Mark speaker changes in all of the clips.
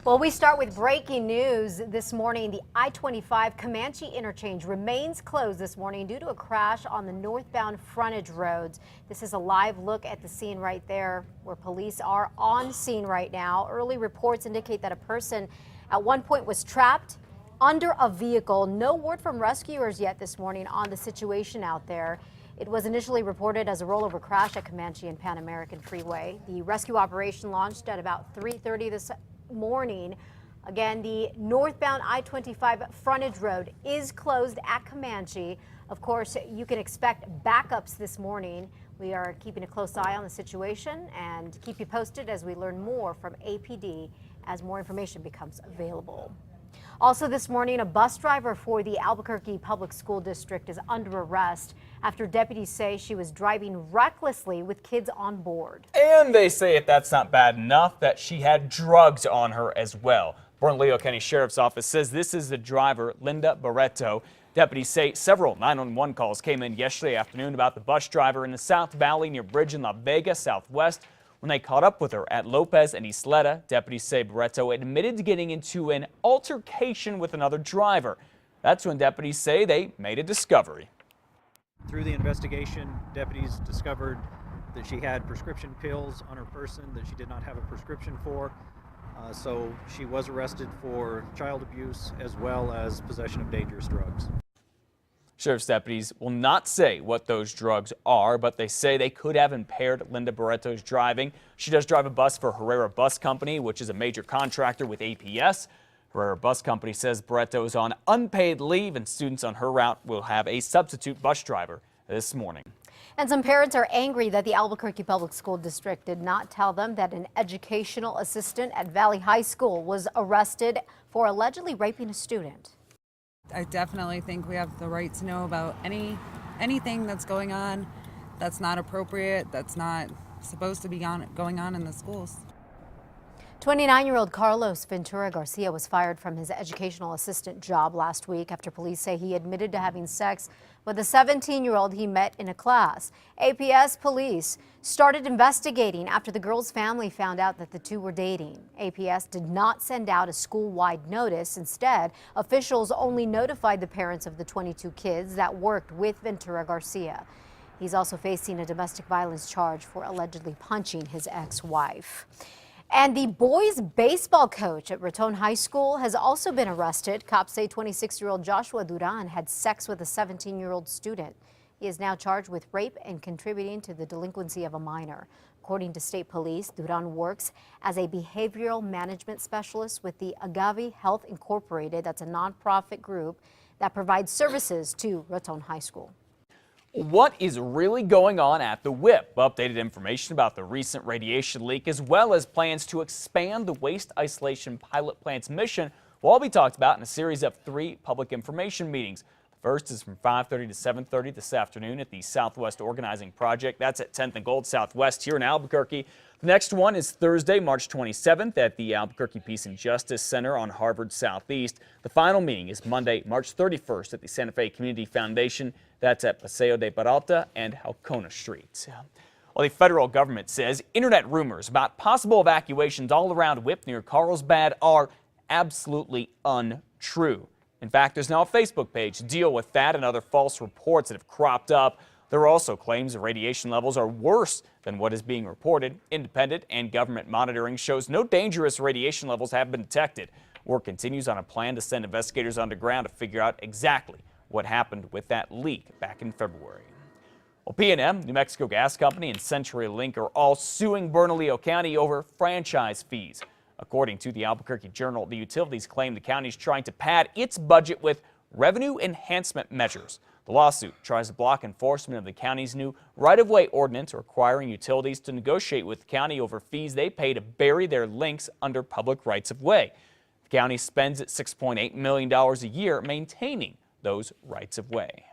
Speaker 1: Well, we start with breaking news this morning. The I25 Comanche interchange remains closed this morning due to a crash on the northbound frontage roads. This is a live look at the scene right there where police are on scene right now. Early reports indicate that a person at one point was trapped under a vehicle. No word from rescuers yet this morning on the situation out there. It was initially reported as a rollover crash at Comanche and Pan American Freeway. The rescue operation launched at about 3:30 this morning. Again, the northbound I-25 frontage road is closed at Comanche. Of course, you can expect backups this morning. We are keeping a close eye on the situation and keep you posted as we learn more from APD as more information becomes available. Also this morning, a bus driver for the Albuquerque Public School District is under arrest after deputies say she was driving recklessly with kids on board.
Speaker 2: And they say if that's not bad enough, that she had drugs on her as well. Bernalillo County Sheriff's Office says this is the driver, Linda Barreto. Deputies say several 911 calls came in yesterday afternoon about the bus driver in the South Valley near Bridge in La Vega Southwest. When they caught up with her at Lopez and Isleta, deputies say Barreto admitted to getting into an altercation with another driver. That's when deputies say they made a discovery.
Speaker 3: Through the investigation, deputies discovered that she had prescription pills on her person that she did not have a prescription for. So she was arrested for child abuse as well as possession of dangerous drugs.
Speaker 2: Sheriff's deputies will not say what those drugs are, but they say they could have impaired Linda Barreto's driving. She does drive a bus for Herrera Bus Company, which is a major contractor with APS. Herrera Bus Company says Barreto is on unpaid leave and students on her route will have a substitute bus driver this morning.
Speaker 1: And some parents are angry that the Albuquerque Public School District did not tell them that an educational assistant at Valley High School was arrested for allegedly raping a student.
Speaker 4: I definitely think we have the right to know about anything that's going on that's not appropriate, that's not supposed to be going on in the schools.
Speaker 1: 29-year-old Carlos Ventura Garcia was fired from his educational assistant job last week after police say he admitted to having sex with a 17-year-old he met in a class. APS police started investigating after the girl's family found out that the two were dating. APS did not send out a school-wide notice. Instead, officials only notified the parents of the 22 kids that worked with Ventura Garcia. He's also facing a domestic violence charge for allegedly punching his ex-wife. And the boys baseball coach at Raton High School has also been arrested. Cops say 26-year-old Joshua Duran had sex with a 17-year-old student. He is now charged with rape and contributing to the delinquency of a minor. According to state police, Duran works as a behavioral management specialist with the Agave Health Incorporated. That's a nonprofit group that provides services to Raton High School.
Speaker 2: What is really going on at the WIP? Updated information about the recent radiation leak as well as plans to expand the waste isolation pilot plant's mission will all be talked about in a series of 3 public information meetings. The first is from 5:30 to 7:30 this afternoon at the Southwest Organizing Project. That's at 10th and Gold Southwest here in Albuquerque. The next one is Thursday, March 27th at the Albuquerque Peace and Justice Center on Harvard Southeast. The final meeting is Monday, March 31st at the Santa Fe Community Foundation. That's at Paseo de Peralta and Halcona Street. Well, the federal government says internet rumors about possible evacuations all around WIP near Carlsbad are absolutely untrue. In fact, there's now a Facebook page to deal with that and other false reports that have cropped up. There are also claims the radiation levels are worse than what is being reported. Independent and government monitoring shows no dangerous radiation levels have been detected. Work continues on a plan to send investigators underground to figure out exactly what happened with that leak back in February. Well, P&M, New Mexico Gas Company, and CenturyLink are all suing Bernalillo County over franchise fees. According to the Albuquerque Journal, the utilities claim the county is trying to pad its budget with revenue enhancement measures. The lawsuit tries to block enforcement of the county's new right-of-way ordinance requiring utilities to negotiate with the county over fees they pay to bury their links under public rights-of-way. The county spends $6.8 million a year maintaining those rights-of-way.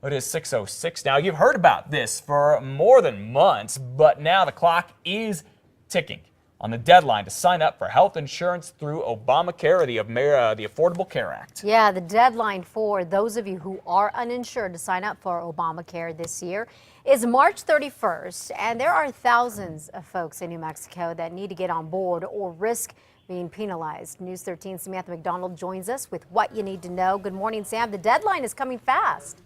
Speaker 2: It is 6:06 now. You've heard about this for more than months, but now the clock is ticking. on the deadline to sign up for health insurance through Obamacare or the Affordable Care Act.
Speaker 1: Yeah, the deadline for those of you who are uninsured to sign up for Obamacare this year is March 31st. And there are thousands of folks in New Mexico that need to get on board or risk being penalized. News 13's Samantha McDonald joins us with what you need to know. Good morning, Sam. The deadline is coming fast.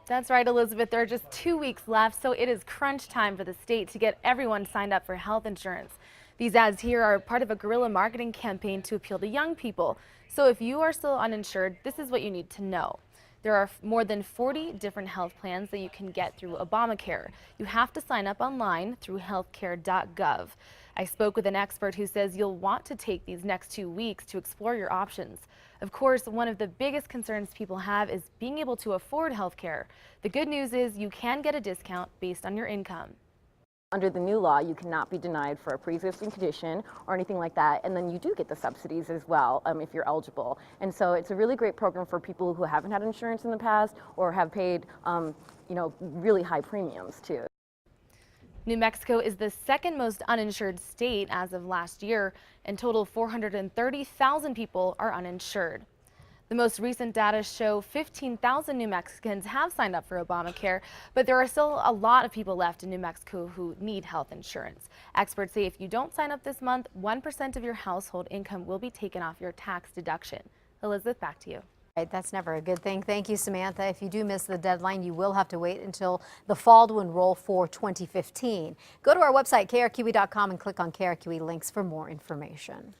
Speaker 5: That's right, Elizabeth. There are just 2 weeks left, so it is crunch time for the state to get everyone signed up for health insurance. These ads here are part of a guerrilla marketing campaign to appeal to young people. So if you are still uninsured, this is what you need to know. There are more than 40 different health plans that you can get through Obamacare. You have to sign up online through healthcare.gov. I spoke with an expert who says you'll want to take these next 2 weeks to explore your options. Of course, one of the biggest concerns people have is being able to afford health care. The good news is you can get a discount based on your income.
Speaker 6: Under the new law, you cannot be denied for a pre-existing condition or anything like that, and then you do get the subsidies as well if you're eligible. And so it's a really great program for people who haven't had insurance in the past or have paid, really high premiums too.
Speaker 5: New Mexico is the second most uninsured state as of last year. In total, 430,000 people are uninsured. The most recent data show 15,000 New Mexicans have signed up for Obamacare, but there are still a lot of people left in New Mexico who need health insurance. Experts say if you don't sign up this month, 1% of your household income will be taken off your tax deduction. Elizabeth, back to you.
Speaker 1: Right, that's never a good thing. Thank you, Samantha. If you do miss the deadline, you will have to wait until the fall to enroll for 2015. Go to our website, krqe.com, and click on KRQE links for more information.